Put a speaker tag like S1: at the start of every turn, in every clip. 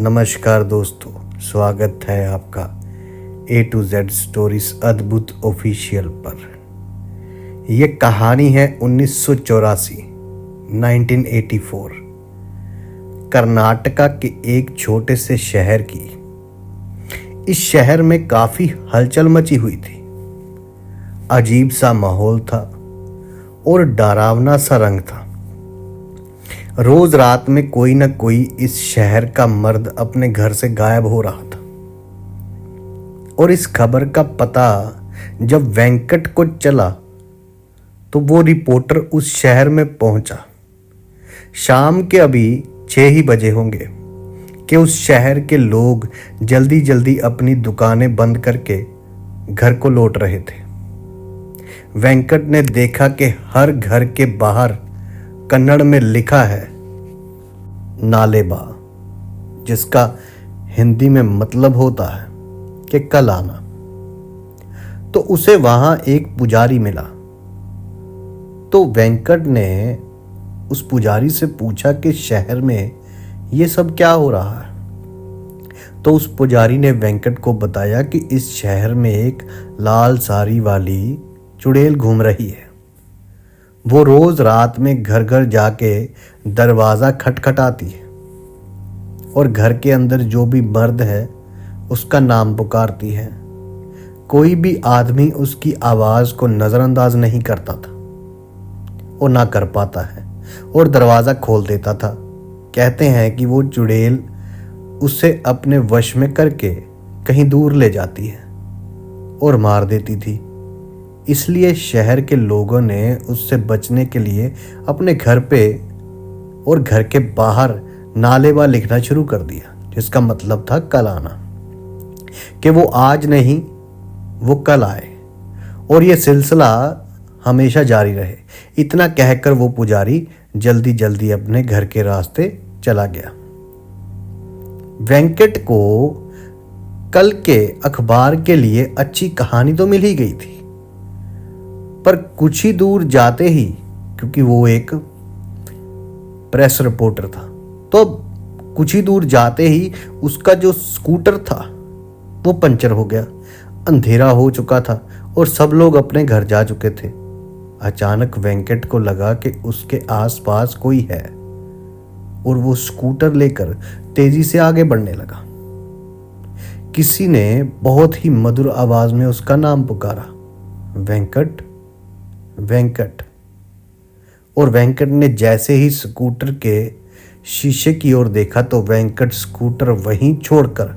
S1: नमस्कार दोस्तों, स्वागत है आपका A to Z स्टोरीज अद्भुत ऑफिशियल पर। यह कहानी है 1984 कर्नाटका के एक छोटे से शहर की। इस शहर में काफी हलचल मची हुई थी। अजीब सा माहौल था और डरावना सा रंग था। रोज रात में कोई न कोई इस शहर का मर्द अपने घर से गायब हो रहा था। और इस खबर का पता जब वेंकट को चला तो वो रिपोर्टर उस शहर में पहुंचा। शाम के अभी 6 ही बजे होंगे कि उस शहर के लोग जल्दी जल्दी अपनी दुकानें बंद करके घर को लौट रहे थे। वेंकट ने देखा कि हर घर के बाहर कन्नड़ में लिखा है नालेबा, जिसका हिंदी में मतलब होता है कि कल आना। तो उसे वहां एक पुजारी मिला। तो वेंकट ने उस पुजारी से पूछा कि शहर में ये सब क्या हो रहा है। तो उस पुजारी ने वेंकट को बताया कि इस शहर में एक लाल साड़ी वाली चुड़ैल घूम रही है। वो रोज रात में घर घर जाके दरवाज़ा खटखटाती है और घर के अंदर जो भी मर्द है उसका नाम पुकारती है। कोई भी आदमी उसकी आवाज़ को नज़रअंदाज नहीं करता था और ना कर पाता है और दरवाज़ा खोल देता था। कहते हैं कि वो चुड़ैल उसे अपने वश में करके कहीं दूर ले जाती है और मार देती थी। इसलिए शहर के लोगों ने उससे बचने के लिए अपने घर पे और घर के बाहर नालेबा लिखना शुरू कर दिया, जिसका मतलब था कल आना, कि वो आज नहीं वो कल आए और ये सिलसिला हमेशा जारी रहे। इतना कहकर वो पुजारी जल्दी जल्दी अपने घर के रास्ते चला गया। वेंकट को कल के अखबार के लिए अच्छी कहानी तो मिल ही गई थी, पर कुछ ही दूर जाते ही, क्योंकि वो एक प्रेस रिपोर्टर था, तो कुछ ही दूर जाते ही उसका जो स्कूटर था वो पंचर हो गया। अंधेरा हो चुका था और सब लोग अपने घर जा चुके थे। अचानक वेंकट को लगा कि उसके आसपास कोई है और वो स्कूटर लेकर तेजी से आगे बढ़ने लगा। किसी ने बहुत ही मधुर आवाज में उसका नाम पुकारा, वेंकट वेंकट। और वेंकट ने जैसे ही स्कूटर के शीशे की ओर देखा तो वेंकट स्कूटर वहीं छोड़कर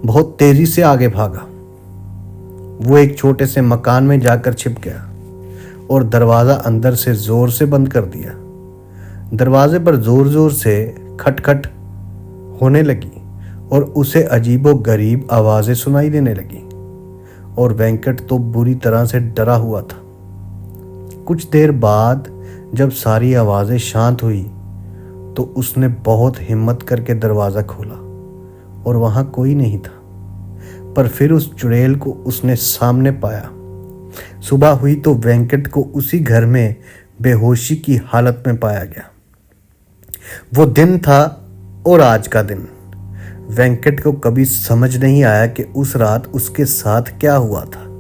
S1: बहुत तेजी से आगे भागा। वो एक छोटे से मकान में जाकर छिप गया और दरवाज़ा अंदर से जोर से बंद कर दिया। दरवाजे पर जोर जोर से खटखट होने लगी और उसे अजीबो गरीब आवाज़ें सुनाई देने लगी और वेंकट तो बुरी तरह से डरा हुआ था। कुछ देर बाद जब सारी आवाज़ें शांत हुई तो उसने बहुत हिम्मत करके दरवाज़ा खोला और वहाँ कोई नहीं था। पर फिर उस चुड़ैल को उसने सामने पाया। सुबह हुई तो वेंकट को उसी घर में बेहोशी की हालत में पाया गया। वो दिन था और आज का दिन। वेंकट को कभी समझ नहीं आया कि उस रात उसके साथ क्या हुआ था।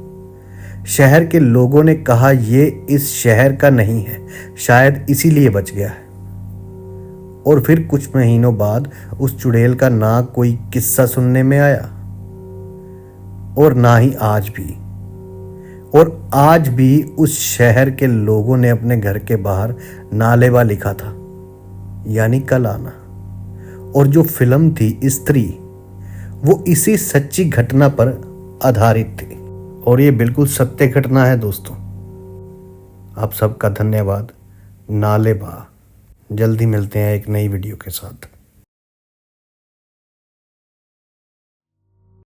S1: शहर के लोगों ने कहा ये इस शहर का नहीं है, शायद इसीलिए बच गया है। और फिर कुछ महीनों बाद उस चुड़ैल का ना कोई किस्सा सुनने में आया और ना ही आज भी। और आज भी उस शहर के लोगों ने अपने घर के बाहर नालेबा लिखा था, यानी कल आना। और जो फिल्म थी स्त्री, वो इसी सच्ची घटना पर आधारित थी और ये बिल्कुल सत्य घटना है दोस्तों। आप सबका धन्यवाद। नालेबा। जल्दी मिलते हैं एक नई वीडियो के साथ।